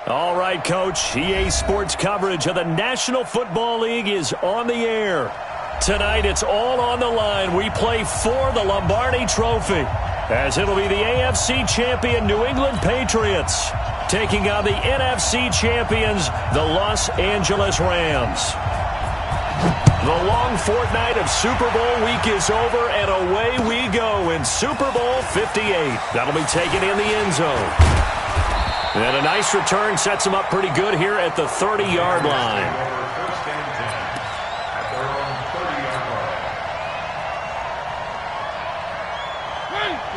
All right, Coach. EA Sports coverage of the National Football League is on the air. Tonight, it's all on the line. We play for the Lombardi Trophy, as it'll be the AFC champion New England Patriots taking on the NFC champions, the Los Angeles Rams. The long fortnight of Super Bowl week is over, and away we go in Super Bowl 58. That'll be taken in the end zone. And a nice return sets them up pretty good here at the 30-yard line.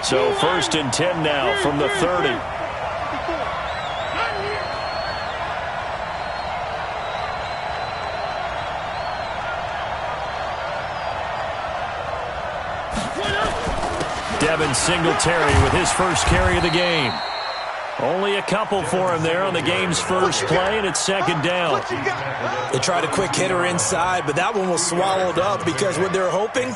So 1st and 10 now from the 30. Devin Singletary with his first carry of the game. Only a couple for him there on the game's first play, and it's 2nd down. They tried a quick hitter inside, but that one was swallowed up because what they're hoping,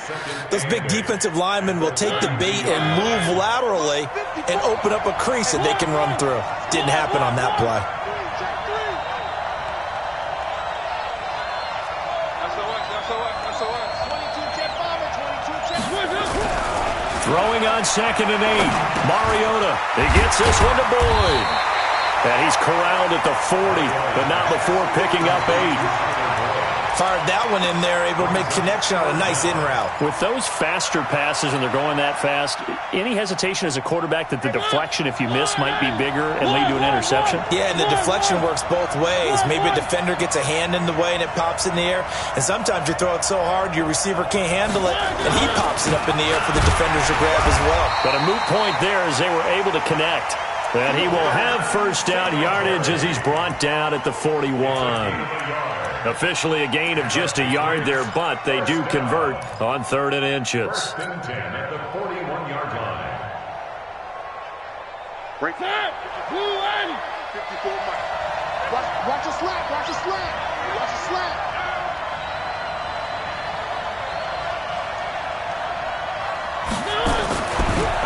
those big defensive linemen will take the bait and move laterally and open up a crease that they can run through. Didn't happen on that play. Throwing on 2nd and 8. Mariota. He gets this one to Boyd. And he's corralled at the 40, but not before picking up 8. Fired that one in there, able to make connection on a nice in route. With those faster passes and they're going that fast, any hesitation as a quarterback that the deflection, if you miss, might be bigger and lead to an interception? Yeah, and the deflection works both ways. Maybe a defender gets a hand in the way and it pops in the air. And sometimes you throw it so hard your receiver can't handle it, and he pops it up in the air for the defenders to grab as well. But a moot point there as they were able to connect. And he will have first down yardage as he's brought down at the 41. Officially a gain of just a yard there, but they do convert on 3rd and inches. 1st and 10 at the 41-yard line. Break that. 54. Watch the slap. Watch the slap. Watch the slap.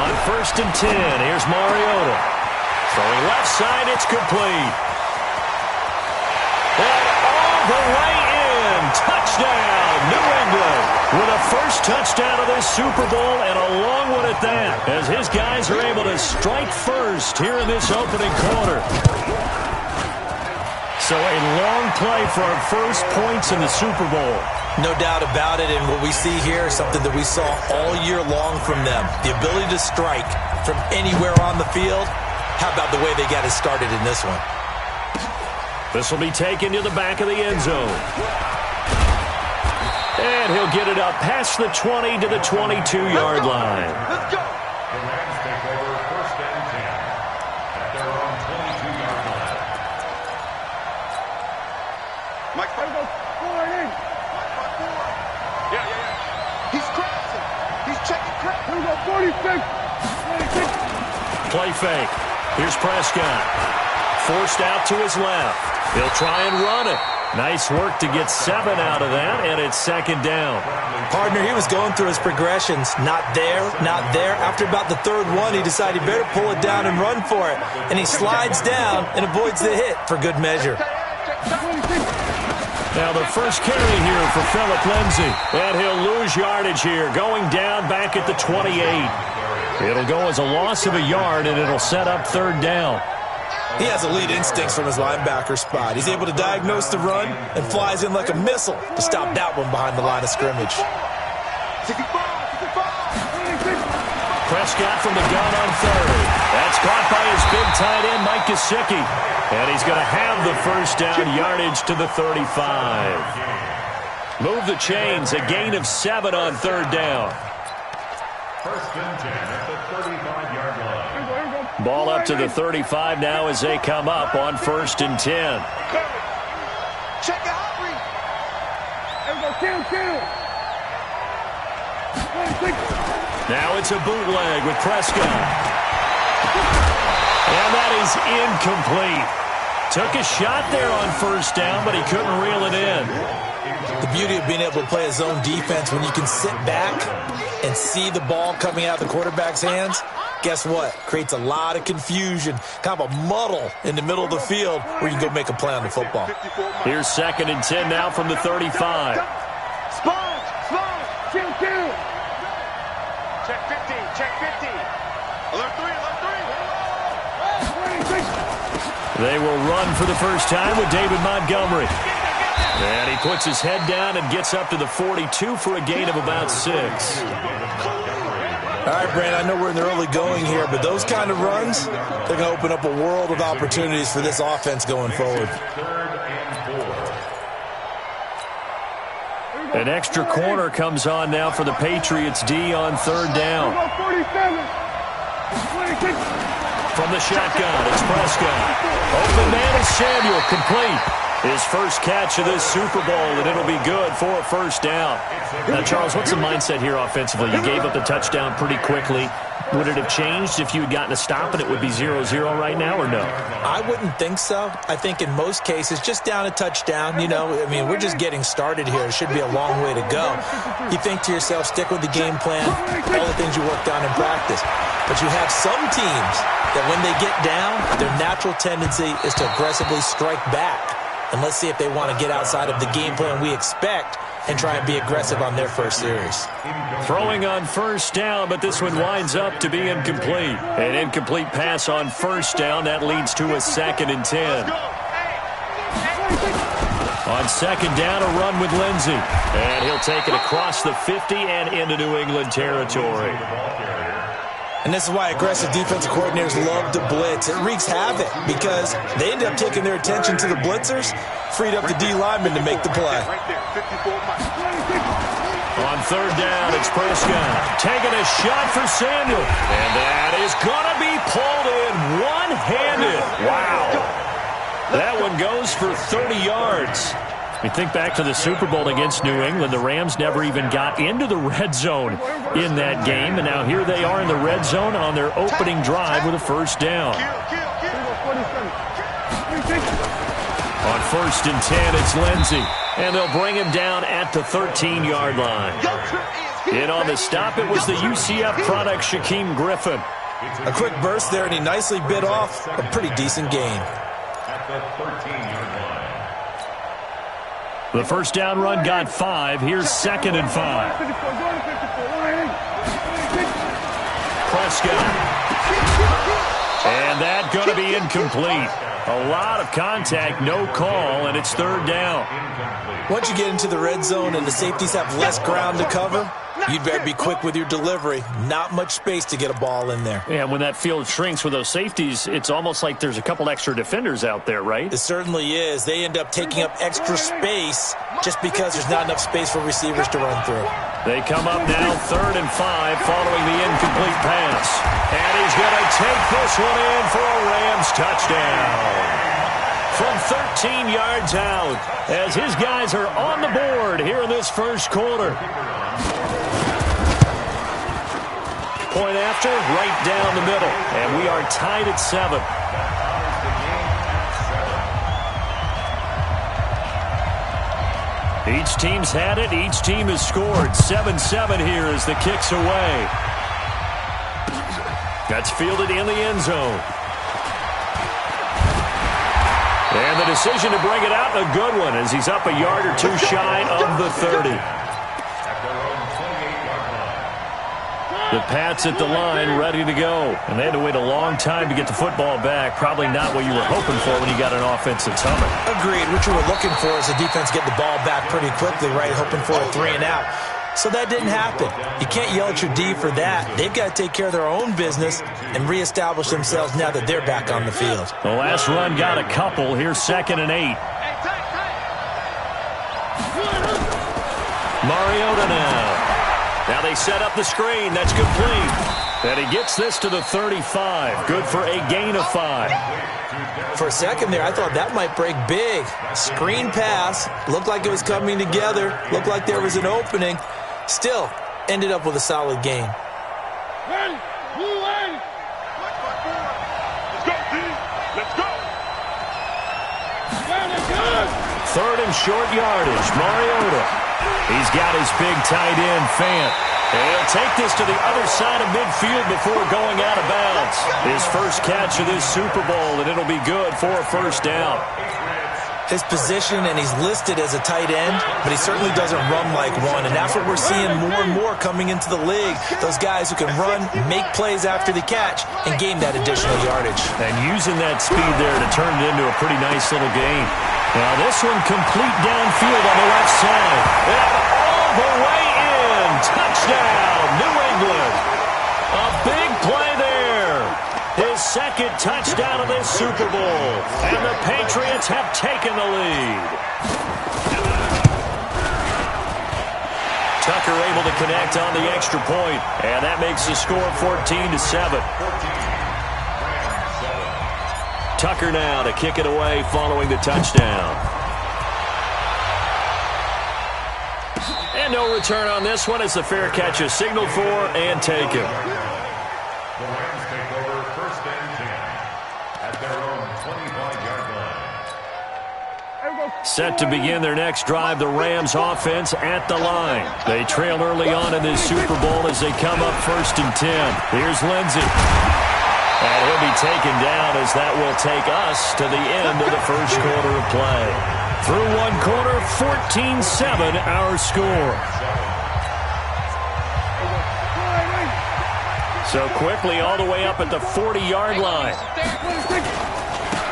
On 1st and 10, here's Mariota. Throwing left side, it's complete. And all the way in. Touchdown, New England. With a first touchdown of this Super Bowl, and a long one at that, as his guys are able to strike first here in this opening quarter. So a long play for our first points in the Super Bowl. No doubt about it, and what we see here is something that we saw all year long from them. The ability to strike from anywhere on the field. How about the way they got it started in this one? This will be taken to the back of the end zone. And he'll get it up past the 20 to the 22-yard line. Let's go. The Rams take over 1st and 10 at their own 22-yard line. Mike, forward in. Yeah. He's crossing. He's checking crap. Here we go, 46. Play fake. Here's Prescott. Forced out to his left. He'll try and run it. Nice work to get 7 out of that, and it's 2nd down. Partner, he was going through his progressions. Not there, not there. After about the 3rd one, he decided he better pull it down and run for it. And he slides down and avoids the hit for good measure. Now the first carry here for Phillip Lindsay. And he'll lose yardage here, going down back at the 28. It'll go as a loss of a yard, and it'll set up 3rd down. He has elite instincts from his linebacker spot. He's able to diagnose the run and flies in like a missile to stop that one behind the line of scrimmage. Prescott from the gun on 3rd. That's caught by his big tight end, Mike Gesicki. And he's going to have the first down yardage to the 35. Move the chains, a gain of 7 on 3rd down. 1st and 10 at the 35-yard line. Ball up to the 35 now as they come up on 1st and 10. Check out Aubrey. Now it's a bootleg with Prescott. And that is incomplete. Took a shot there on 1st down, but he couldn't reel it in. The beauty of being able to play a zone defense. When you can sit back and see the ball coming out of the quarterback's hands, guess what? Creates a lot of confusion, kind of a muddle in the middle of the field where you can go make a play on the football. Here's 2nd and 10 now from the 35. Sponge, check 2. Check 50, check 50. Alert 3, alert 3. They will run for the first time with David Montgomery. And he puts his head down and gets up to the 42 for a gain of about 6. All right, Brand, I know we're in the early going here, but those kind of runs, they're going to open up a world of opportunities for this offense going forward. An extra corner comes on now for the Patriots D on 3rd down. From the shotgun, it's Prescott. Open man is Samuel, complete. His first catch of this Super Bowl, and it'll be good for a first down. Now, Charles, what's the mindset here offensively? You gave up the touchdown pretty quickly. Would it have changed if you had gotten a stop and it would be 0-0 right now, or no? I wouldn't think so. I think in most cases, just down a touchdown, we're just getting started here. It should be a long way to go. You think to yourself, stick with the game plan, all the things you worked on in practice. But you have some teams that when they get down, their natural tendency is to aggressively strike back. And let's see if they want to get outside of the game plan we expect and try and be aggressive on their first series. Throwing on first down, but this one winds up to be incomplete. An incomplete pass on first down. That leads to a 2nd and 10. On 2nd down, a run with Lindsey. And he'll take it across the 50 and into New England territory. And this is why aggressive defensive coordinators love to blitz. It wreaks havoc because they end up taking their attention to the blitzers, freed up the D lineman to make the play. On 3rd down, it's Prescott taking a shot for Samuel. And that is going to be pulled in one-handed. Wow. That one goes for 30 yards. We think back to the Super Bowl against New England. The Rams never even got into the red zone in that game. And now here they are in the red zone on their opening drive with a first down. On 1st and 10, it's Lindsey. And they'll bring him down at the 13-yard line. In on the stop, it was the UCF product, Shaquem Griffin. A quick burst there, and he nicely bit off a pretty decent gain. At the 13-yard line. The first down run got 5. Here's 2nd and 5. Prescott. And that going to be incomplete. A lot of contact, no call, and it's 3rd down. Once you get into the red zone and the safeties have less ground to cover, you'd better be quick with your delivery. Not much space to get a ball in there. Yeah, when that field shrinks with those safeties, it's almost like there's a couple extra defenders out there, right? It certainly is. They end up taking up extra space just because there's not enough space for receivers to run through. They come up now 3rd and 5 following the incomplete pass. And he's going to take this one in for a Rams touchdown. From 13 yards out, as his guys are on the board here in this first quarter. Point after, right down the middle. And we are tied at 7. Each team's had it. Each team has scored. 7-7 here as the kick's away. That's fielded in the end zone. And the decision to bring it out, a good one, as he's up a yard or two shy of the 30. The Pats at the line, ready to go. And they had to wait a long time to get the football back. Probably not what you were hoping for when you got an offense that's humming. Agreed. What you were looking for is the defense get the ball back pretty quickly, right? Hoping for a 3 and out. So that didn't happen. You can't yell at your D for that. They've got to take care of their own business and reestablish themselves now that they're back on the field. The last run got a couple. Here's 2nd and 8. Mariota now. Now they set up the screen. That's complete. And he gets this to the 35. Good for a gain of 5. For a second there, I thought that might break big. Screen pass. Looked like it was coming together. Looked like there was an opening. Still, ended up with a solid gain. Ready? Blue ready? Let's go, team. Let's go. Third and short yardage. Mariota. He's got his big tight end, Fant. And he'll take this to the other side of midfield before going out of bounds. His first catch of this Super Bowl, and it'll be good for a first down. His position, and he's listed as a tight end, but he certainly doesn't run like one, and that's what we're seeing more and more coming into the league. Those guys who can run, make plays after the catch, and gain that additional yardage. And using that speed there to turn it into a pretty nice little gain. Now this one complete downfield on the left side. And all the way in. Touchdown, New England. A big play there. His second touchdown of this Super Bowl. And the Patriots have taken the lead. Tucker able to connect on the extra point. And that makes the score 14-7. Tucker now to kick it away following the touchdown. And no return on this one as the fair catch is signaled for and taken. The Rams take over first and 10 at their own 25-yard line. Set to begin their next drive, the Rams offense at the line. They trail early on in this Super Bowl as they come up first and 10. Here's Lindsey. And he'll be taken down as that will take us to the end of the first quarter of play. Through one quarter, 14-7 our score. So quickly all the way up at the 40-yard line.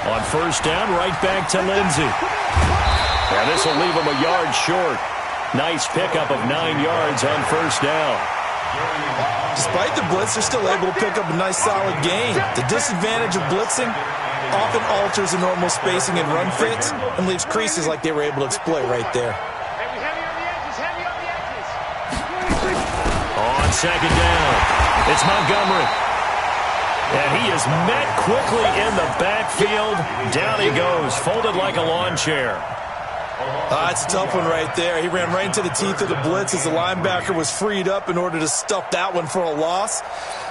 On first down, right back to Lindsey. And this will leave him a yard short. Nice pickup of 9 yards on first down. Despite the blitz, they're still able to pick up a nice solid gain. The disadvantage of blitzing often alters the normal spacing and run fits and leaves creases like they were able to exploit right there. On second down, it's Montgomery. And he is met quickly in the backfield. Down he goes, folded like a lawn chair. It's a tough one right there. He ran right into the teeth of the blitz as the linebacker was freed up in order to stuff that one for a loss.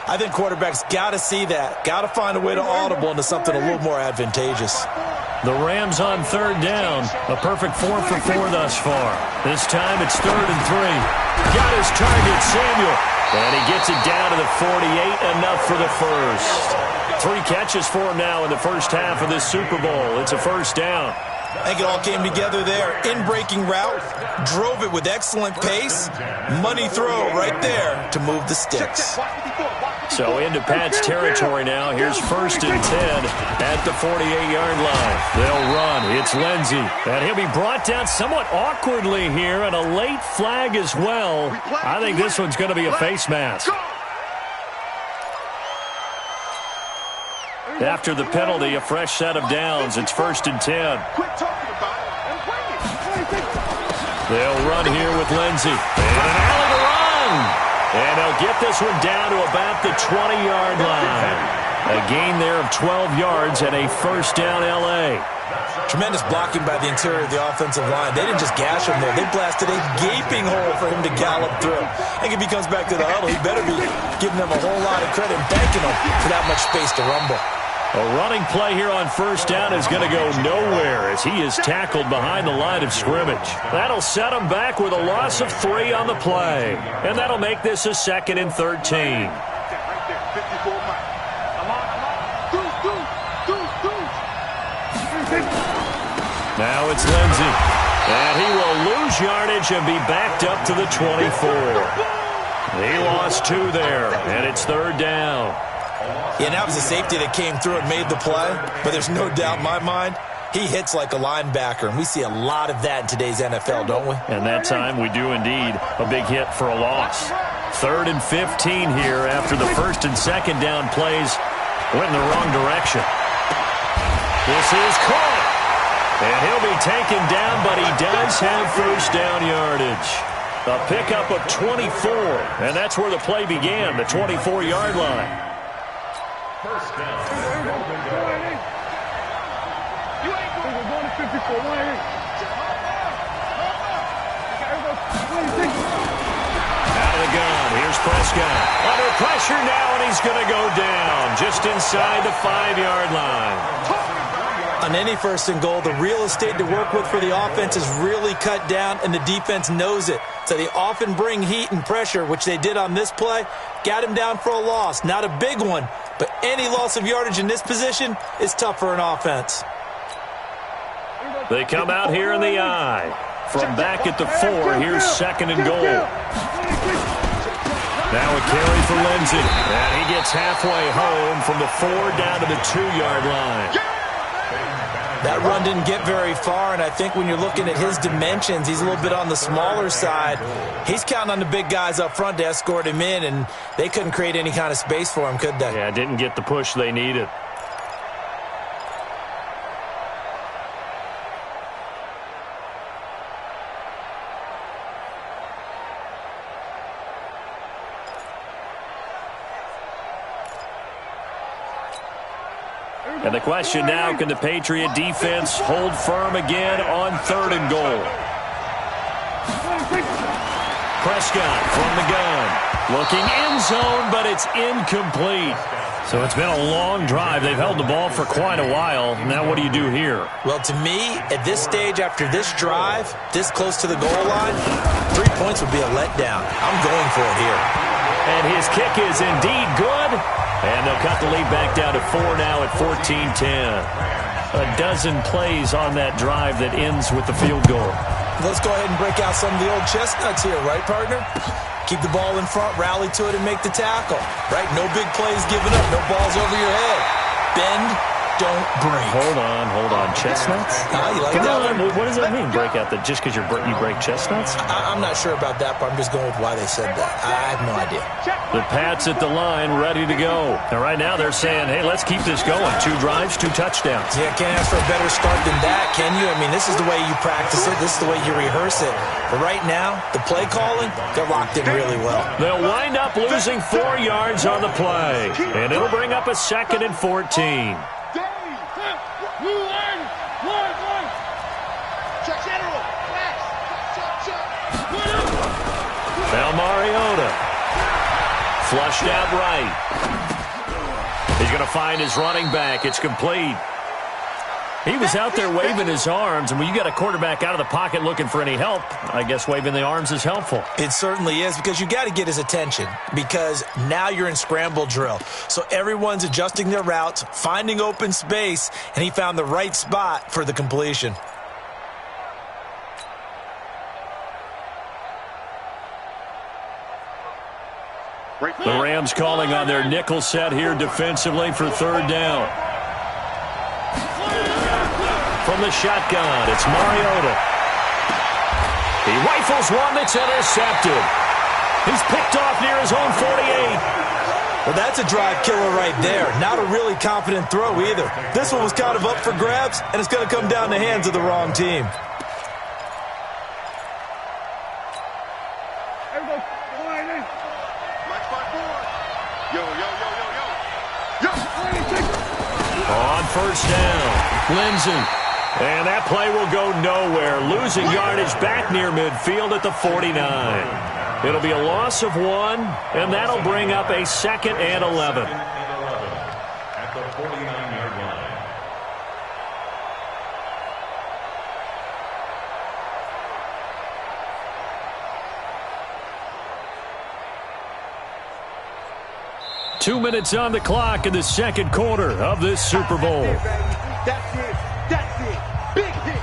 I think quarterbacks got to see that. Got to find a way to audible into something a little more advantageous. The Rams on third down. A perfect 4 for 4 thus far. This time it's 3rd and 3. Got his target, Samuel. And he gets it down to the 48, enough for the first. 3 catches for him now in the first half of this Super Bowl. It's a first down. I think it all came together there. In-breaking route, drove it with excellent pace. Money throw right there to move the sticks. So into Pat's territory now. Here's 1st and 10 at the 48-yard line. They'll run. It's Lindsey. And he'll be brought down somewhat awkwardly here, and a late flag as well. I think this one's going to be a face mask. After the penalty, a fresh set of downs. It's 1st and 10. They'll run here with Lindsey. And an alley to run. And they'll get this one down to about the 20-yard line. A gain there of 12 yards and a first down L.A. Tremendous blocking by the interior of the offensive line. They didn't just gash him there. They blasted a gaping hole for him to gallop through. I think if he comes back to the huddle, he better be giving them a whole lot of credit and thanking them for that much space to rumble. A running play here on first down is going to go nowhere as he is tackled behind the line of scrimmage. That'll set him back with a loss of 3 on the play. And that'll make this a 2nd and 13. Now it's Lindsey. And he will lose yardage and be backed up to the 24. He lost 2 there, and it's 3rd down. Yeah, that was a safety that came through and made the play, but there's no doubt in my mind, he hits like a linebacker, and we see a lot of that in today's NFL, don't we? And that time we do indeed. A big hit for a loss. 3rd and 15 here after the 1st and 2nd down plays went in the wrong direction. This is caught. And he'll be taken down, but he does have first down yardage. A pickup of 24, and that's where the play began, the 24-yard line. First down. Out of the gun. Here's Prescott. Under pressure now, and he's going to go down just inside the 5-yard line. On any first and goal, the real estate to work with for the offense is really cut down, and the defense knows it. So they often bring heat and pressure, which they did on this play. Got him down for a loss. Not a big one, but any loss of yardage in this position is tough for an offense. They come out here in the I. From back at the 4, here's second and goal. Now a carry for Lindsey. And he gets halfway home from the 4 down to the 2-yard line. That run didn't get very far, and I think when you're looking at his dimensions, he's a little bit on the smaller side. He's counting on the big guys up front to escort him in, and they couldn't create any kind of space for him, could they? Yeah, didn't get the push they needed. And the question now, can the Patriot defense hold firm again on 3rd and goal? Prescott from the gun. Looking end zone, but it's incomplete. So it's been a long drive. They've held the ball for quite a while. Now what do you do here? Well, to me, at this stage, after this drive, this close to the goal line, 3 points would be a letdown. I'm going for it here. And his kick is indeed good. And they'll cut the lead back down to 4 now at 14-10. A dozen plays on that drive that ends with the field goal. Let's go ahead and break out some of the old chestnuts here, right, partner? Keep the ball in front, rally to it, and make the tackle. Right? No big plays given up. No balls over your head. Bend, don't break. Hold on. Chestnuts? You like that one? What does that mean, break out? Just because you break chestnuts? I'm not sure about that, but I'm just going with why they said that. I have no idea. The Pats at the line, ready to go. And right now they're saying, hey, let's keep this going. 2 drives, 2 touchdowns. Yeah, can't ask for a better start than that, can you? I mean, this is the way you practice it. This is the way you rehearse it. But right now, the play calling, they're locked in really well. They'll wind up losing 4 yards on the play. And it'll bring up a 2nd and 14. Now Mariota. Flushed out right. He's going to find his running back. It's complete. He was out there waving his arms, and when you got a quarterback out of the pocket looking for any help, I guess waving the arms is helpful. It certainly is, because you got to get his attention, because now you're in scramble drill. So everyone's adjusting their routes, finding open space, and he found the right spot for the completion. The Rams calling on their nickel set here defensively for 3rd down. From the shotgun, it's Mariota. He rifles one that's intercepted. He's picked off near his own 48. Well, that's a drive killer right there. Not a really confident throw either. This one was kind of up for grabs, and it's going to come down the hands of the wrong team. On 1st down, Lindsey. And that play will go nowhere. Losing yardage back near midfield at the 49. It'll be a loss of 1, and that'll bring up a 2nd and 11. At the 49-yard line. Two minutes on the clock in the 2nd quarter of this Super Bowl. That's it. That's it. Big hit.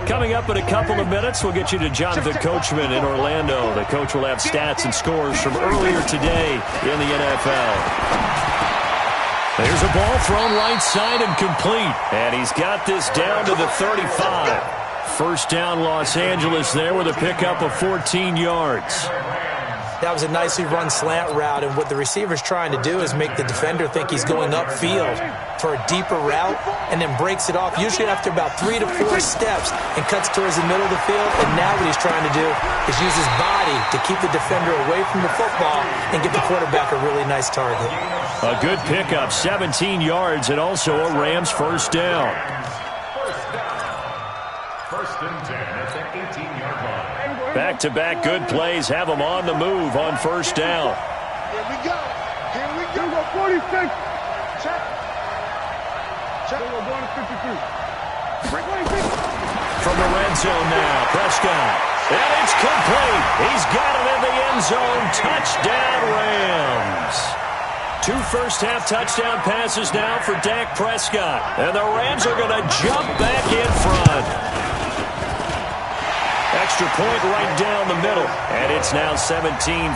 Coming up in a couple of minutes, we'll get you to Jonathan Coachman in Orlando. The coach will have stats and scores from earlier today in the NFL. There's a ball thrown right side and complete. And he's got this down to the 35. 1st down, Los Angeles there with a pickup of 14 yards. That was a nicely run slant route, and what the receiver's trying to do is make the defender think he's going upfield for a deeper route, and then breaks it off, usually after about 3 to 4 steps, and cuts towards the middle of the field. And now what he's trying to do is use his body to keep the defender away from the football and give the quarterback a really nice target. A good pickup, 17 yards, and also a Rams 1st down. First and 10 at the 18-yard line. Back-to-back good plays have them on the move on first down. Here we go. Here we go. 46. Check. Check. We're going to 53. From the red zone now, Prescott. And it's complete. He's got it in the end zone. Touchdown, Rams. 2 first-half touchdown passes now for Dak Prescott. And the Rams are going to jump back in front. Extra point right down the middle. And it's now 17-14.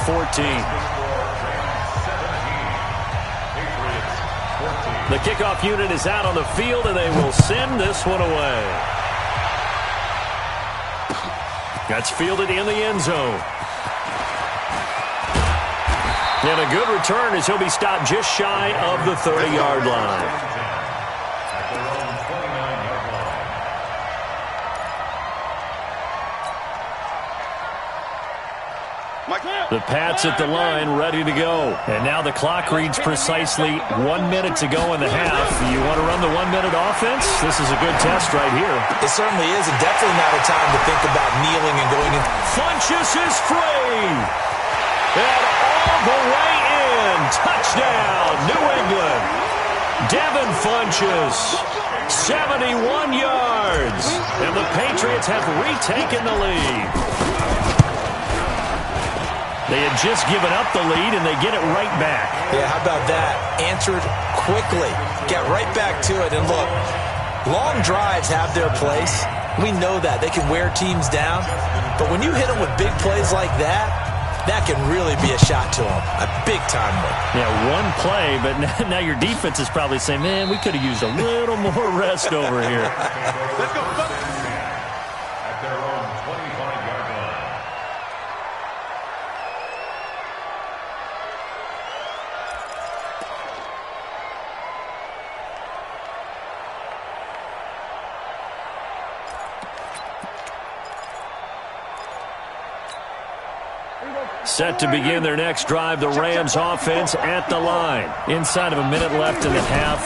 The kickoff unit is out on the field, and they will send this one away. That's fielded in the end zone. And a good return as he'll be stopped just shy of the 30-yard line. The Pats at the line, ready to go. And now the clock reads precisely 1 minute to go in the half. You want to run the 1 minute offense? This is a good test right here. It certainly is, and definitely not a time to think about kneeling and going in. Funchess is free. And all the way in. Touchdown, New England. Devin Funchess, 71 yards. And the Patriots have retaken the lead. They had just given up the lead, and they get it right back. Yeah, how about that? Answered quickly. Get right back to it. And look, long drives have their place. We know that. They can wear teams down. But when you hit them with big plays like that, that can really be a shot to them. A big-time one. Yeah, one play, but now your defense is probably saying, man, we could have used a little more rest over here. Let's go. At their own 25-yard line. Set to begin their next drive, the Rams offense at the line. Inside of a minute left in the half.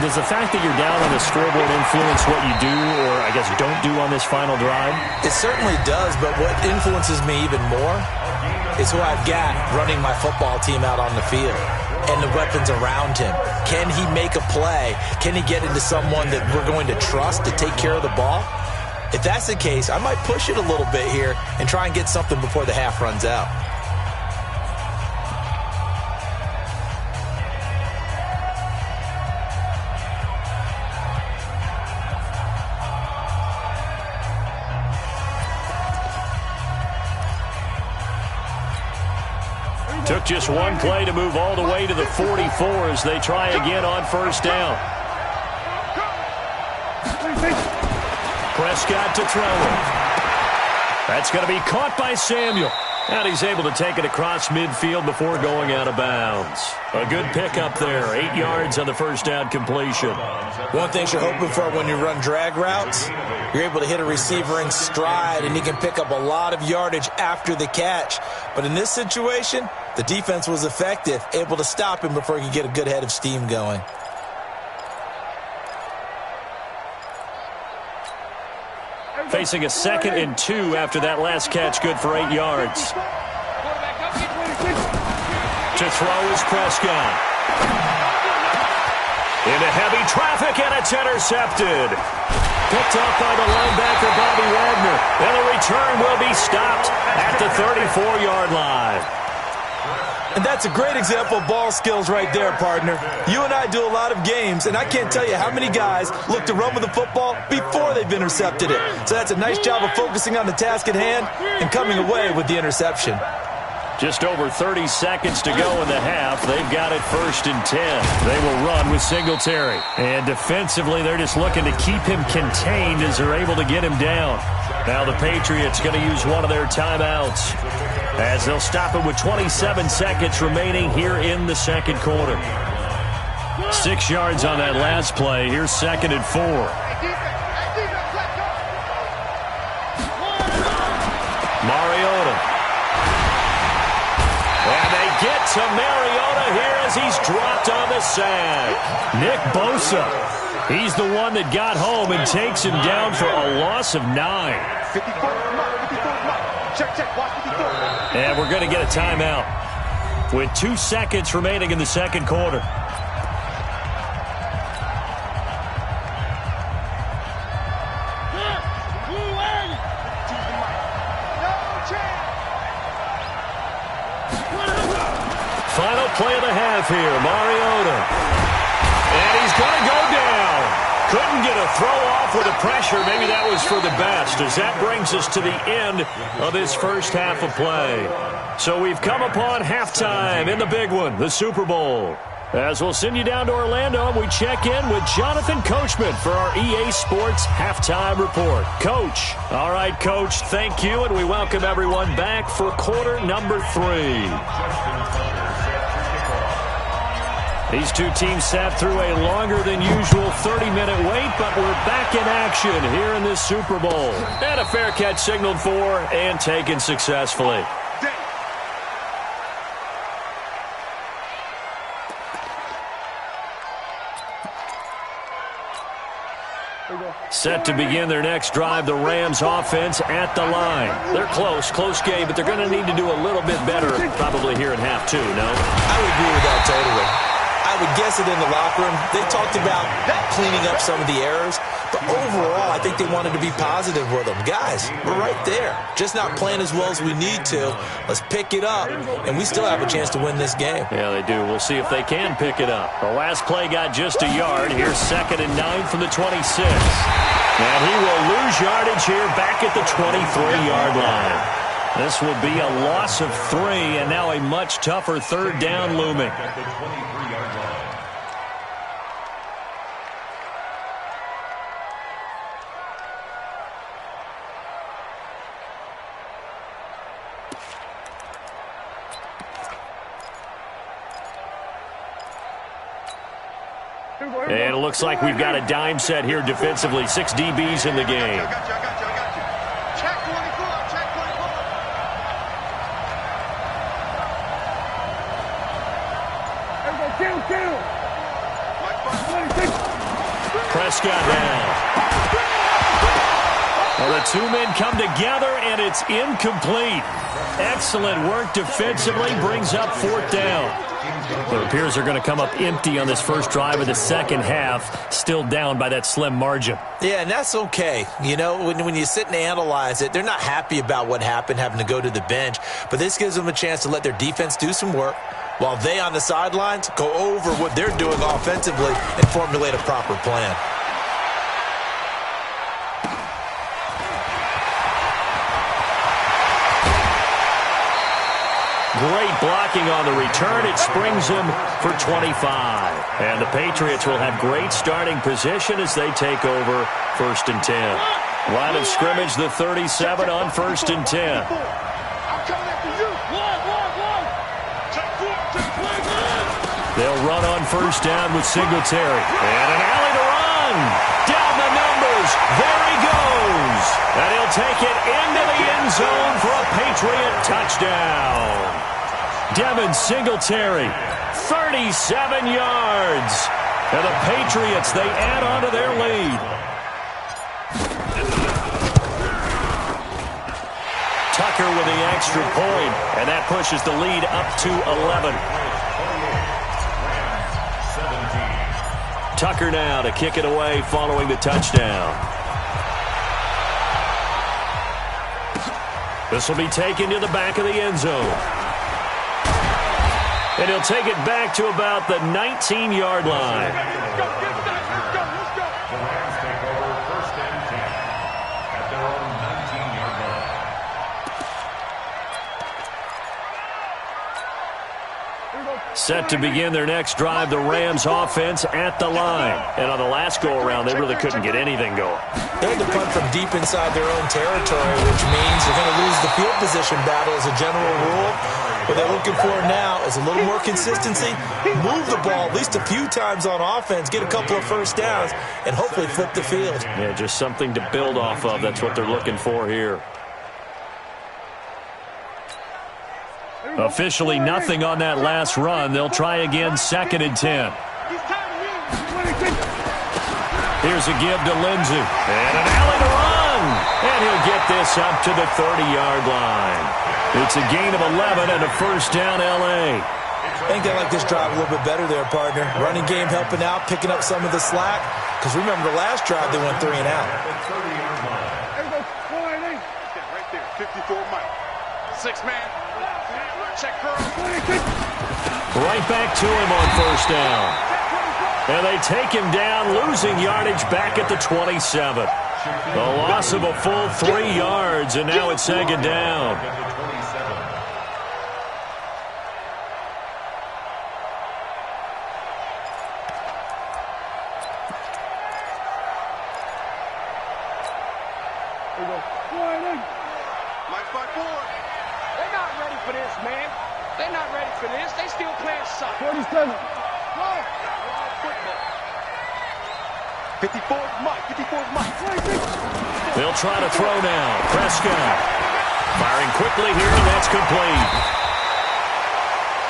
Does the fact that you're down on the scoreboard influence what you do, or I guess don't do on this final drive? It certainly does, but what influences me even more is who I've got running my football team out on the field and the weapons around him. Can he make a play? Can he get into someone that we're going to trust to take care of the ball? If that's the case, I might push it a little bit here and try and get something before the half runs out. Took just one play to move all the way to the 44 as they try again on first down. Prescott to throw it. That's going to be caught by Samuel. And he's able to take it across midfield before going out of bounds. A good pickup there. 8 yards on the first down completion. One thing you're hoping for when you run drag routes, you're able to hit a receiver in stride, and he can pick up a lot of yardage after the catch. But in this situation, the defense was effective, able to stop him before he could get a good head of steam going. Facing a 2nd and 2 after that last catch, good for 8 yards. To throw is Prescott. Into heavy traffic, and it's intercepted. Picked up by the linebacker, Bobby Wagner. And the return will be stopped at the 34-yard line. And that's a great example of ball skills right there, partner. You and I do a lot of games, and I can't tell you how many guys look to run with the football before they've intercepted it. So that's a nice job of focusing on the task at hand and coming away with the interception. Just over 30 seconds to go in the half. They've got it 1st and 10. They will run with Singletary. And defensively, they're just looking to keep him contained as they're able to get him down. Now the Patriots going to use one of their timeouts as they'll stop him with 27 seconds remaining here in the second quarter. 6 yards on that last play. Here's 2nd and 4. Mariota. And they get to Mariota here as he's dropped on the sack. Nick Bosa. He's the one that got home and takes him down for a loss of 9. 54. Check, check. Watch what you do. And we're going to get a timeout with 2 seconds remaining in the second quarter. Final play of the half here, Mariota. And he's going to go down. Couldn't get a throw off with the pressure. Maybe that was for the best, as that brings us to the end of this first half of play. So we've come upon halftime in the big one, the Super Bowl. As we'll send you down to Orlando, we check in with Jonathan Coachman for our EA Sports Halftime Report. Coach. All right, Coach, thank you, and we welcome everyone back for quarter number 3. These two teams sat through a longer than usual 30-minute wait, but we're back in action here in this Super Bowl. And a fair catch signaled for and taken successfully. Set to begin their next drive, the Rams offense at the line. They're close game, but they're going to need to do a little bit better probably here in half 2, no? I would agree with that totally. I would guess it in the locker room. They talked about cleaning up some of the errors, but overall, I think they wanted to be positive with them. Guys, we're right there. Just not playing as well as we need to. Let's pick it up, and we still have a chance to win this game. Yeah, they do. We'll see if they can pick it up. The last play got just a yard. Here's 2nd and 9 from the 26. And he will lose yardage here back at the 23-yard line. This will be a loss of 3, and now a much tougher 3rd down looming. And it looks like we've got a dime set here defensively. 6 DBs in the game. I got you. Check 24, check 24. Prescott down. Well, the two men come together, and it's incomplete. Excellent work defensively. Brings up 4th down. It appears they're going to come up empty on this first drive of the second half, still down by that slim margin. Yeah, and that's okay. You know, when you sit and analyze it, they're not happy about what happened, having to go to the bench, but this gives them a chance to let their defense do some work while they on the sidelines go over what they're doing offensively and formulate a proper plan. Great blocking on the return. It springs him for 25. And the Patriots will have great starting position as they take over 1st and 10. Line of scrimmage, the 37 on 1st and 10. I'm coming after you. One. They'll run on 1st down with Singletary. And an alley to run. Down the numbers. There he goes. And he'll take it into the end zone for a Patriot touchdown. Devin Singletary, 37 yards. And the Patriots, they add on to their lead. Tucker with the extra point, and that pushes the lead up to 11. Tucker now to kick it away following the touchdown. This will be taken to the back of the end zone. And he'll take it back to about the 19-yard line. Let's go. The Rams take over 1st and 10 at their own 19-yard line. Set to begin their next drive, the Rams offense at the line. And on the last go-around, they really couldn't get anything going. They had to punt from deep inside their own territory, which means they're going to lose the field position battle as a general rule. What they're looking for now is a little more consistency, move the ball at least a few times on offense, get a couple of 1st downs, and hopefully flip the field. Yeah, just something to build off of. That's what they're looking for here. Officially nothing on that last run. They'll try again 2nd and 10. Here's a give to Lindsey. And an alley to run. run. And he'll get this up to the 30-yard line. It's a gain of 11 and a first down, L.A. I think they like this drive a little bit better there, partner. Running game helping out, picking up some of the slack. Because remember the last drive, they went 3 and out. Right there, 54 Mike. 6-man. Check curl. Right back to him on first down. And they take him down, losing yardage back at the 27. The loss of a full 3 yards, and now it's second down. Mike by 4. They're not ready for this, man. They're not ready for this. They still playing soccer. 47. Go. Football. 54's Mike. 54's Mike. They'll try to throw now. Prescott firing quickly here, and that's complete.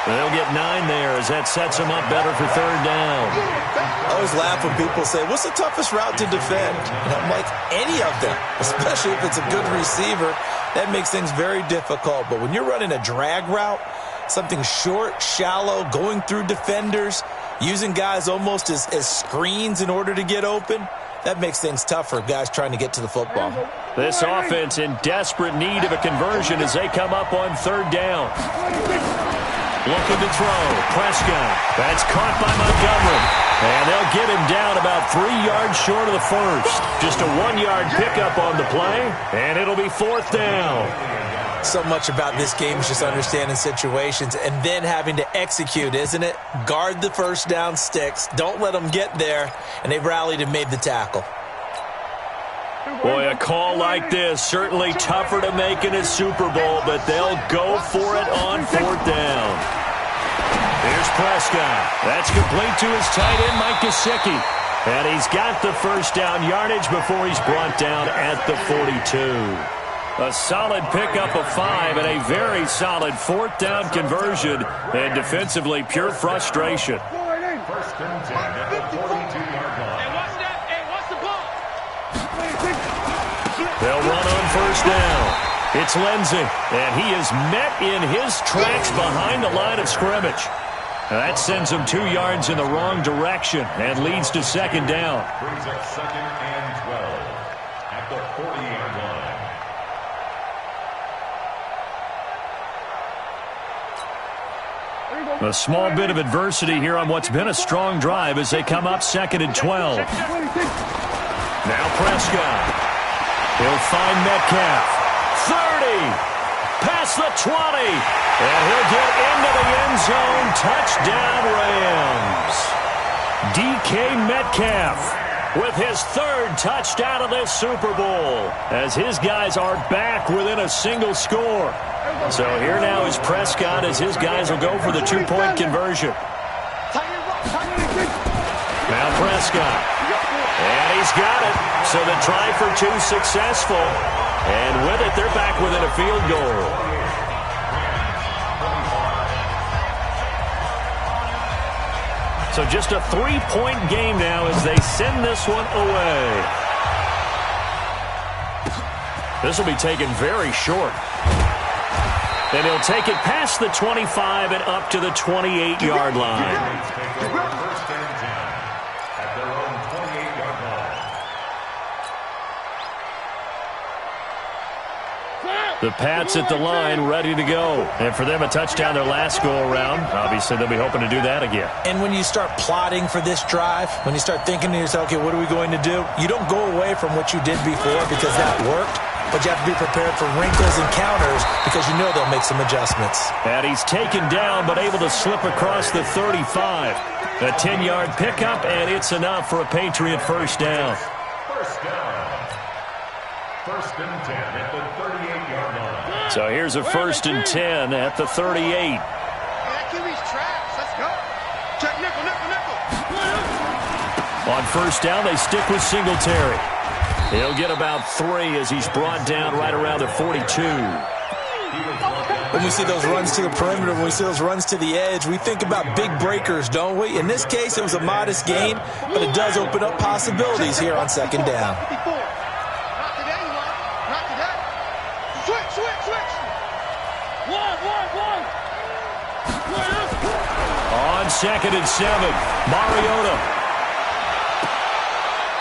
They'll get 9 there as that sets them up better for third down. I always laugh when people say, what's the toughest route to defend? And I'm like, any of them, especially if it's a good receiver. That makes things very difficult. But when you're running a drag route, something short, shallow, going through defenders, using guys almost as screens in order to get open, that makes things tough for guys trying to get to the football. This offense in desperate need of a conversion as they come up on third down. Looking to throw. Prescott. That's caught by Montgomery. And they'll get him down about 3 yards short of the first. Just a 1-yard pickup on the play, and it'll be fourth down. So much about this game is just understanding situations and then having to execute, isn't it? Guard the first down sticks. Don't let them get there. And they've rallied and made the tackle. Boy, a call like this, certainly tougher to make in a Super Bowl, but they'll go for it on fourth down. Here's Prescott. That's complete to his tight end, Mike Gesicki. And he's got the first down yardage before he's brought down at the 42. A solid pickup of 5 and a very solid fourth down conversion. And defensively, pure frustration. First and 10 at the 42-yard line. They'll run on first down. It's Lindsey, and he is met in his tracks behind the line of scrimmage. That sends him 2 yards in the wrong direction and leads to second down. Brings up second and 12 at the 40-yard line. A small bit of adversity here on what's been a strong drive as they come up second and 12. Now Prescott. He'll find Metcalf. 30. Past the 20. And he'll get into the end zone. Touchdown, Rams. DK Metcalf with his 3rd touchdown of this Super Bowl as his guys are back within a single score. So here now is Prescott as his guys will go for the 2-point conversion. Now Prescott. And he's got it. So the try for 2 successful. And with it, they're back within a field goal. So just a 3-point game now as they send this one away. This will be taken very short. And he'll take it past the 25 and up to the 28-yard line. First and 10 at their own 28-yard line. The Pats at the line, ready to go. And for them, a touchdown their last go-around. Obviously, they'll be hoping to do that again. And when you start plotting for this drive, when you start thinking to yourself, okay, what are we going to do? You don't go away from what you did before because that worked. But you have to be prepared for wrinkles and counters because you know they'll make some adjustments. And he's taken down but able to slip across the 35. A 10-yard pickup, and it's enough for a Patriot first down. First down. First and 10 at the 38-yard line. So here's a first and 10 at the 38. That QB's trash. Let's go. Check nickel, nickel, nickel. On first down, they stick with Singletary. He'll get about 3 as he's brought down right around the 42. When we see those runs to the perimeter, when we see those runs to the edge, we think about big breakers, don't we? In this case, it was a modest gain, but it does open up possibilities here on second down. Not today, 2nd and 7. Mariota.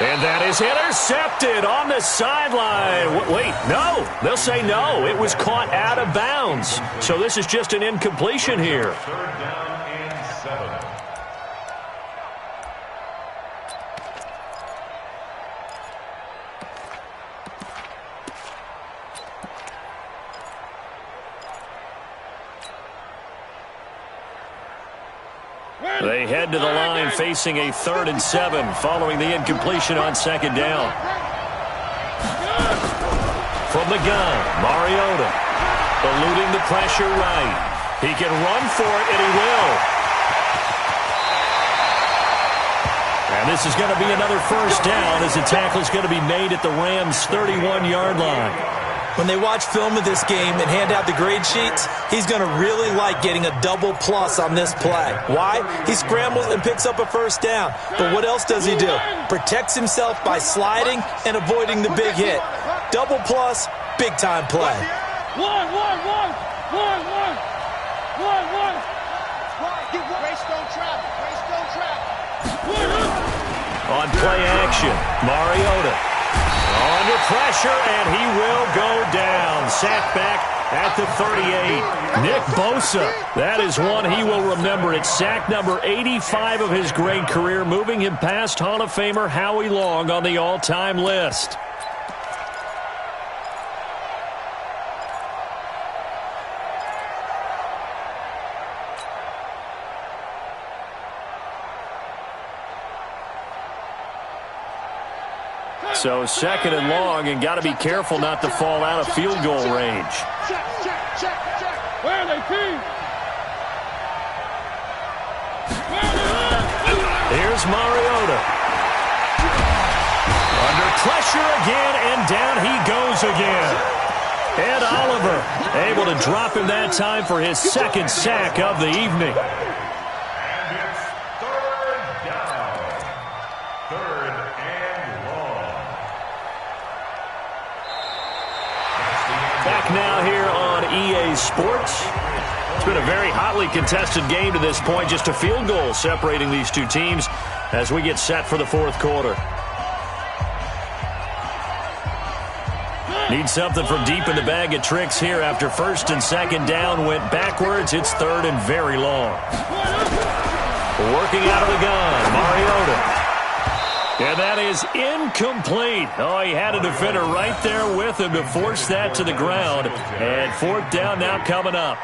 And that is intercepted on the sideline. Wait, no. They'll say no. It was caught out of bounds. So this is just an incompletion here. 3rd down and 7. They head to the line facing a 3rd and 7 following the incompletion on 2nd down. From the gun, Mariota eluding the pressure right. He can run for it, and he will. And this is going to be another 1st down as the tackle is going to be made at the Rams' 31-yard line. When they watch film of this game and hand out the grade sheets, he's going to really like getting a double plus on this play. Why? He scrambles and picks up a 1st down. But what else does he do? Protects himself by sliding and avoiding the big hit. Double plus, big-time play. One. Greystone travel. On play action, Mariota. Under pressure, and he will go down. Sacked back at the 38. Nick Bosa, that is one he will remember. It's sack number 85 of his great career, moving him past Hall of Famer Howie Long on the all-time list. So 2nd and long, and got to be careful not to fall out of field goal range. Check. Where are they, team? Here's Mariota. Under pressure again, and down he goes again. Ed Oliver able to drop him that time for his 2nd sack of the evening. And it's 3rd down. 3rd and long. Back now here on EA Sports. It's been a very hotly contested game to this point. Just a field goal separating these two teams as we get set for the 4th quarter. Need something from deep in the bag of tricks here after 1st and 2nd down went backwards. It's 3rd and very long. Working out of the gun, Mariota. And that is incomplete. Oh, he had a defender right there with him to force that to the ground. And 4th down now coming up.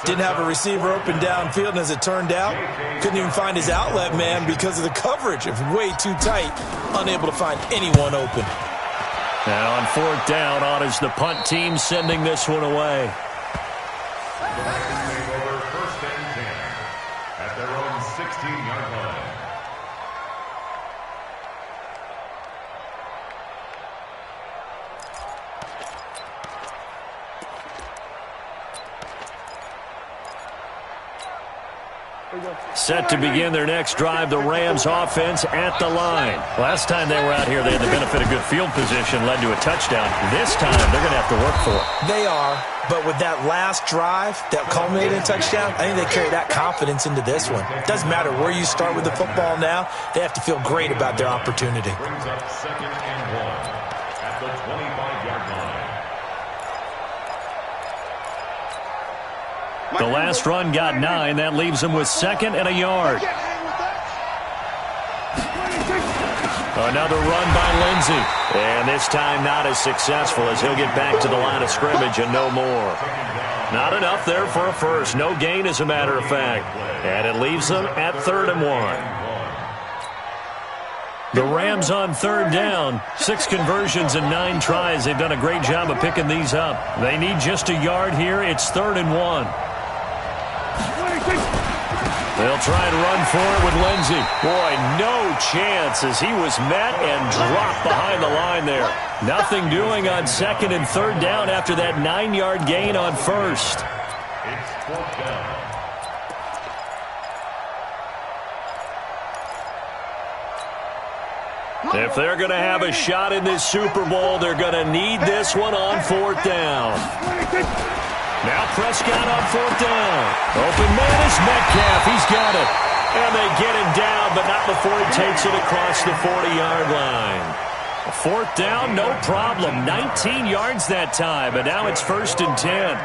Didn't have a receiver open downfield, and as it turned out, couldn't even find his outlet man because of the coverage. It was way too tight, unable to find anyone open. Now on 4th down, on is the punt team sending this one away. Over 1st and 10 at their own 16-yard line. Set to begin their next drive, the Rams offense at the line. Last time they were out here, they had the benefit of good field position, led to a touchdown. This time, they're going to have to work for it. They are, but with that last drive that culminated in a touchdown, I think they carry that confidence into this one. It doesn't matter where you start with the football now. They have to feel great about their opportunity. Brings up 2nd and 1 at the 25-yard line. The last run got 9. That leaves them with 2nd and a yard. Another run by Lindsey. And this time not as successful as he'll get back to the line of scrimmage and no more. Not enough there for a first. No gain, as a matter of fact. And it leaves them at 3rd and 1. The Rams on 3rd down. 6 conversions and 9 tries. They've done a great job of picking these up. They need just a yard here. It's 3rd and 1. They'll try and run for it with Lindsey. Boy, no chance as he was met and dropped behind the line there. Nothing doing on 2nd and 3rd down after that 9-yard gain on 1st. It's 4th down. If they're going to have a shot in this Super Bowl, they're going to need this one on 4th down. Now Prescott on 4th down. Open man is Metcalf. He's got it. And they get him down, but not before he takes it across the 40-yard line. 4th down, no problem. 19 yards that time, and now it's 1st and 10.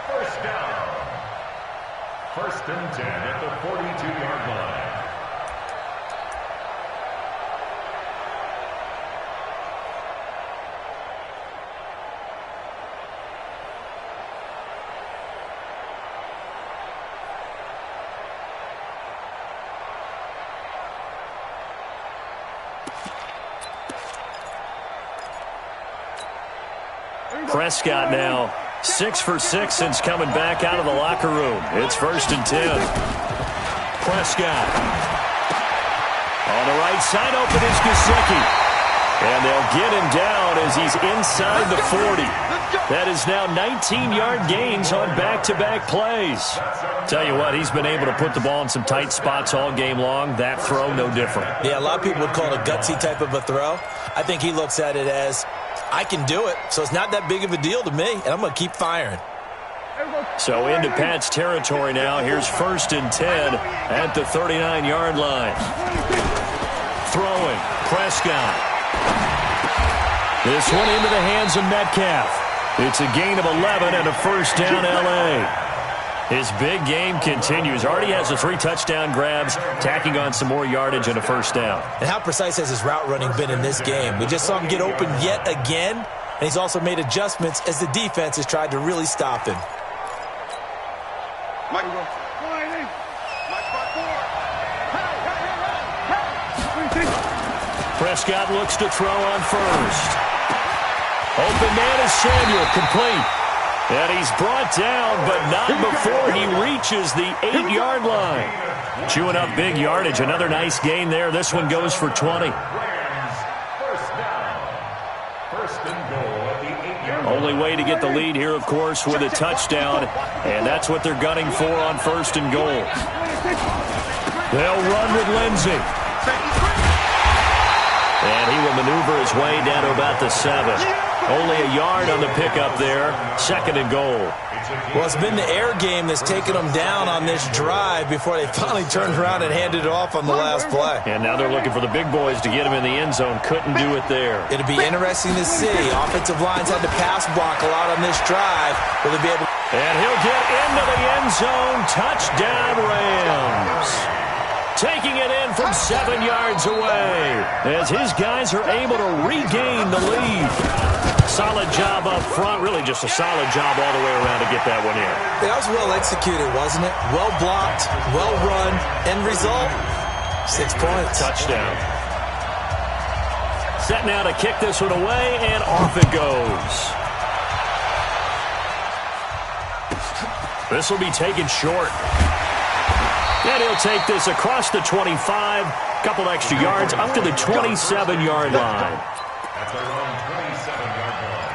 First down. 1st and 10 at the 42-yard line. Prescott now 6 for 6 since coming back out of the locker room. It's 1st and 10. Prescott. On the right side, open is Gesicki. And they'll get him down as he's inside the 40. That is now 19-yard gains on back-to-back plays. Tell you what, he's been able to put the ball in some tight spots all game long. That throw, no different. Yeah, a lot of people would call it a gutsy type of a throw. I think he looks at it as, I can do it, so it's not that big of a deal to me, and I'm going to keep firing. So into Pat's territory now. Here's 1st and 10 at the 39-yard line. Throwing, Prescott. This one into the hands of Metcalf. It's a gain of 11 and a 1st down L.A. His big game continues. Already has the 3 touchdown grabs, tacking on some more yardage and a 1st down. And how precise has his route running been in this game? We just saw him get open yet again, and he's also made adjustments as the defense has tried to really stop him. Prescott looks to throw on 1st. Open man is Samuel, complete. And he's brought down, but not before he reaches the 8-yard line. Chewing up big yardage. Another nice gain there. This one goes for 20. Only way to get the lead here, of course, with a touchdown. And that's what they're gunning for on 1st and goal. They'll run with Lindsey. And he will maneuver his way down to about the 7. Only a yard on the pickup there. 2nd and goal. Well, it's been the air game that's taken them down on this drive before they finally turned around and handed it off on the last play. And now they're looking for the big boys to get him in the end zone. Couldn't do it there. It'll be interesting to see. Offensive lines had to pass block a lot on this drive. Will they be able? And he'll get into the end zone. Touchdown, Rams. Taking it in from 7 yards away as his guys are able to regain the lead. Solid job up front. Really just a solid job all the way around to get that one in. That was well executed, wasn't it? Well blocked, well run. End result, 6 points. Touchdown. Set now to kick this one away, and off it goes. This will be taken short. And he'll take this across the 25. Couple extra yards up to the 27-yard line. At their own 27-yard line.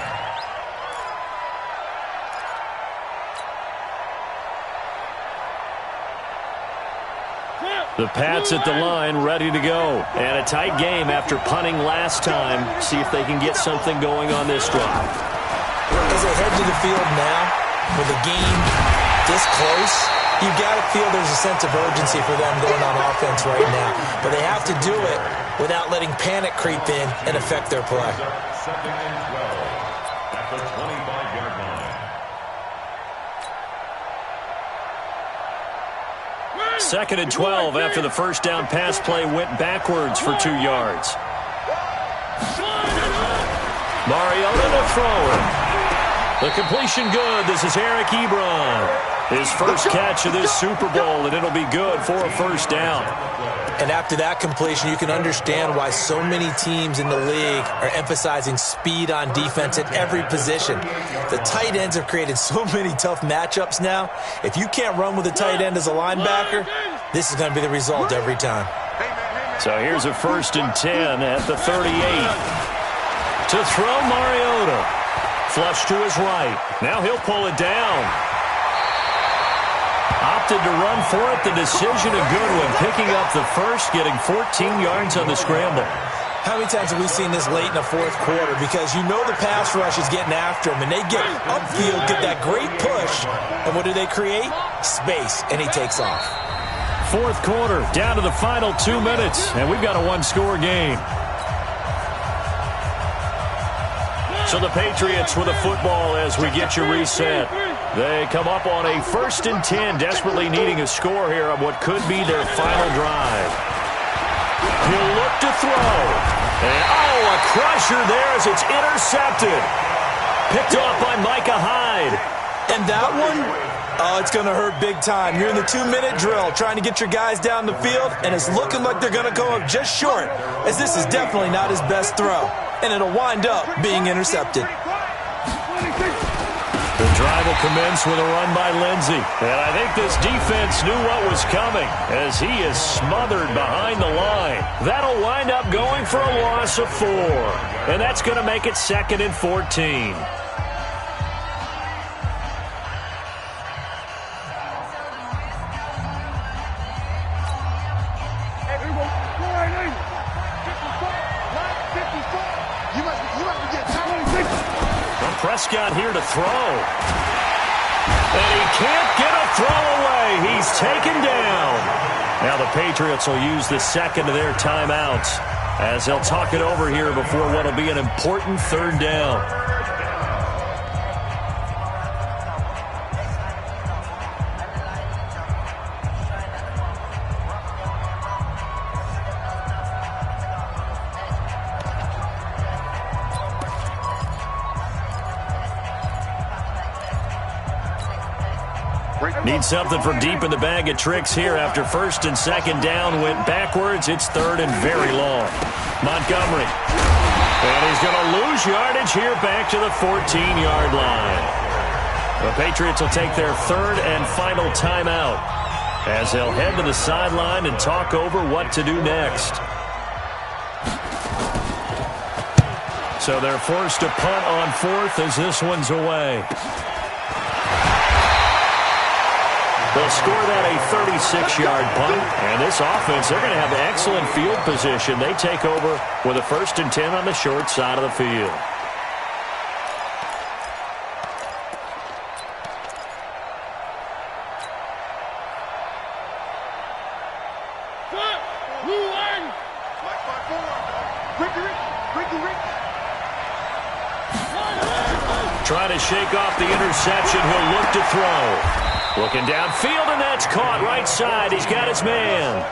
The Pats at the line, ready to go. And a tight game after punting last time. See if they can get something going on this drive. As they head to the field now, with the game this close, you've got to feel there's a sense of urgency for them going on offense right now. But they have to do it without letting panic creep in and affect their play. 2nd and 12 at the 25-yard line. 2nd and 12 after the 1st down pass play went backwards for 2 yards. Mariota to throw it. The completion good. This is Eric Ebron. His first catch of this Super Bowl, and it'll be good for a 1st down. And after that completion, you can understand why so many teams in the league are emphasizing speed on defense at every position. The tight ends have created so many tough matchups now. If you can't run with a tight end as a linebacker, this is going to be the result every time. So here's a 1st and 10 at the 38. To throw Mariota. Flush to his right. Now he'll pull it down. Opted to run for it. The decision a good one. Picking up the 1st, getting 14 yards on the scramble. How many times have we seen this late in the fourth quarter? Because you know the pass rush is getting after him, and they get upfield, get that great push, and what do they create? Space, and he takes off. Fourth quarter, down to the final 2 minutes, and we've got a one-score game. So the Patriots with a football as we get you reset. They come up on a 1st and 10, desperately needing a score here on what could be their final drive. He'll look to throw. And, a crusher there as it's intercepted. Picked off by Micah Hyde. And that one, it's going to hurt big time. You're in the 2-minute drill trying to get your guys down the field, and it's looking like they're going to come up just short, as this is definitely not his best throw. And it'll wind up being intercepted. The drive will commence with a run by Lindsey. And I think this defense knew what was coming as he is smothered behind the line. That'll wind up going for a loss of 4. And that's going to make it 2nd and 14. Prescott here to throw. And he can't get a throw away. He's taken down. Now the Patriots will use the second of their timeouts as they'll talk it over here before what will be an important 3rd down. Need something from deep in the bag of tricks here after 1st and 2nd down went backwards. It's 3rd and very long. Montgomery. And he's going to lose yardage here back to the 14-yard line. The Patriots will take their 3rd and final timeout as they'll head to the sideline and talk over what to do next. So they're forced to punt on 4th as this one's away. They'll score that a 36-yard punt. And this offense, they're going to have excellent field position. They take over with a 1st and 10 on the short side of the field. Trying to shake off the interception. He'll look to throw. Looking downfield, and that's caught right side. He's got his man.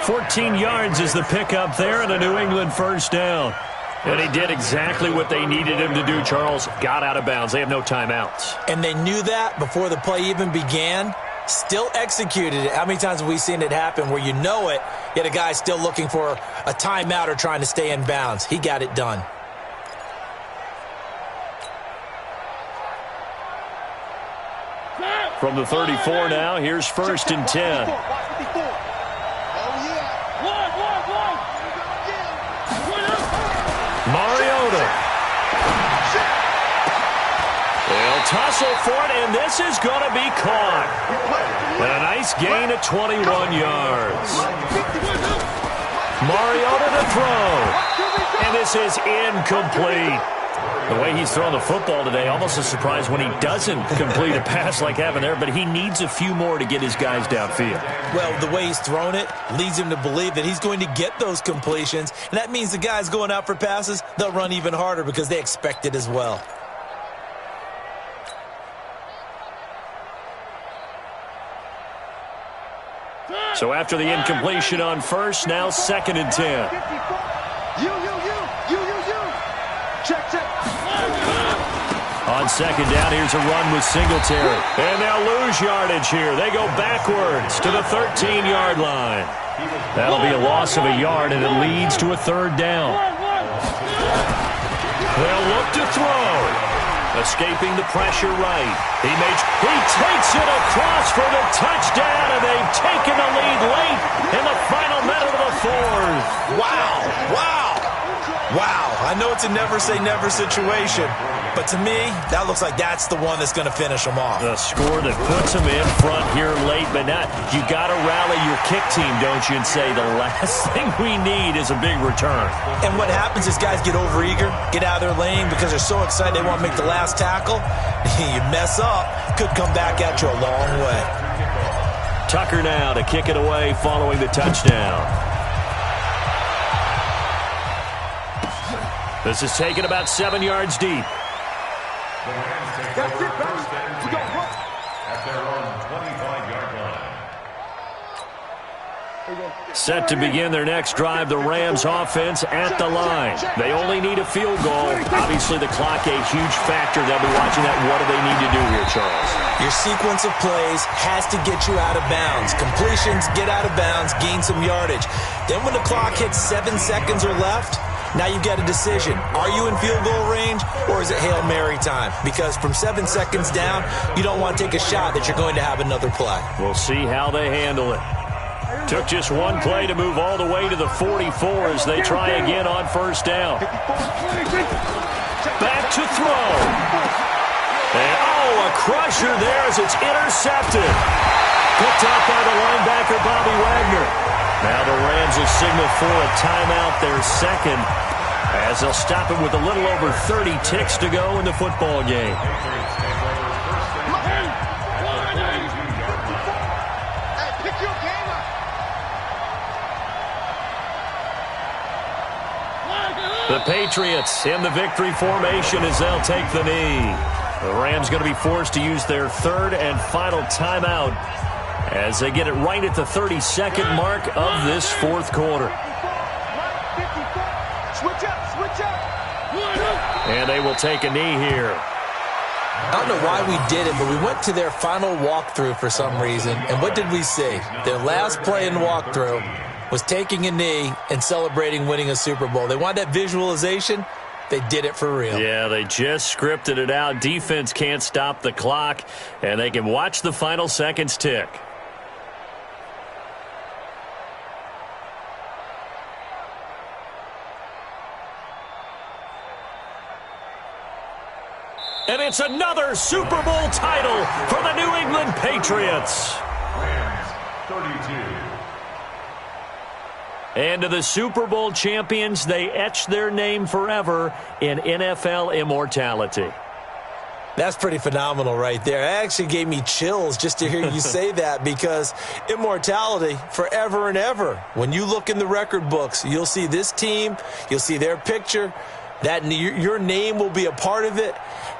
14 yards is the pickup there, and a New England 1st down. And he did exactly what they needed him to do, Charles. Got out of bounds. They have no timeouts. And they knew that before the play even began. Still executed it. How many times have we seen it happen where you know it, yet a guy's still looking for a timeout or trying to stay in bounds? He got it done. From the 34 now, here's 1st and 10. Mariota. They'll tussle for it, and this is going to be caught. And a nice gain of 21 yards. Mariota to throw. And this is incomplete. The way he's thrown the football today, almost a surprise when he doesn't complete a pass like having there, but he needs a few more to get his guys downfield. Well, the way he's thrown it leads him to believe that he's going to get those completions, and that means the guys going out for passes, they'll run even harder because they expect it as well. So after the incompletion on 1st, now 2nd and 10. On 2nd down, here's a run with Singletary. And they'll lose yardage here. They go backwards to the 13-yard line. That'll be a loss of a yard, and it leads to a 3rd down. They'll look to throw. Escaping the pressure right. He takes it across for the touchdown, and they've taken the lead late in the final minute of the 4th. Wow. I know it's a never-say-never situation, But to me, that looks like that's the one that's going to finish them off. The score that puts them in front here late, but not. You got to rally your kick team, don't you, and say the last thing we need is a big return. And what happens is guys get overeager, get out of their lane because they're so excited they want to make the last tackle. You mess up, could come back at you a long way. Tucker now to kick it away following the touchdown. This is taken about 7 yards deep. The Rams take over first and 10 at their own 25-yard line. Set to begin their next drive, the Rams offense at the line. They only need a field goal. Obviously, the clock a huge factor. They'll be watching that. What do they need to do here, Charles? Your sequence of plays has to get you out of bounds. Completions, get out of bounds, gain some yardage. Then when the clock hits 7 seconds or left, now you've got a decision. Are you in field goal range or is it Hail Mary time? Because from 7 seconds down, you don't want to take a shot that you're going to have another play. We'll see how they handle it. Took just one play to move all the way to the 44 as they try again on first down. Back to throw. And, a crusher there as it's intercepted. Picked up by the linebacker, Bobby Wagner. Now the Rams will signal for a timeout, their second, as they'll stop it with a little over 30 ticks to go in the football game. The Patriots in the victory formation as they'll take the knee. The Rams going to be forced to use their third and final timeout as they get it right at the 32nd mark of this fourth quarter. And they will take a knee here. I don't know why we did it, but we went to their final walkthrough for some reason. And what did we see? Their last play in walkthrough was taking a knee and celebrating winning a Super Bowl. They wanted that visualization. They did it for real. Yeah, they just scripted it out. Defense can't stop the clock, and they can watch the final seconds tick. And it's another Super Bowl title for the New England Patriots. Rams 32. And to the Super Bowl champions, they etch their name forever in NFL immortality. That's pretty phenomenal right there. It actually gave me chills just to hear you say that, because immortality forever and ever. When you look in the record books, you'll see this team, you'll see their picture, that your name will be a part of it.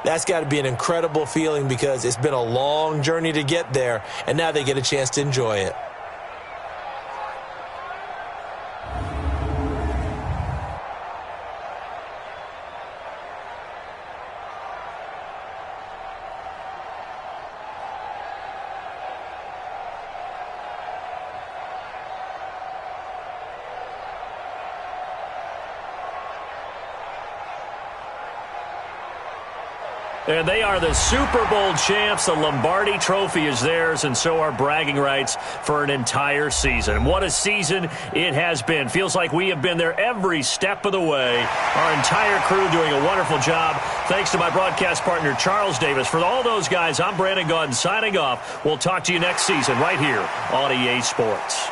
That's got to be an incredible feeling because it's been a long journey to get there, and now they get a chance to enjoy it. And they are the Super Bowl champs. The Lombardi Trophy is theirs, and so are bragging rights for an entire season. What a season it has been. Feels like we have been there every step of the way. Our entire crew doing a wonderful job. Thanks to my broadcast partner, Charles Davis. For all those guys, I'm Brandon Gaudin signing off. We'll talk to you next season right here on EA Sports.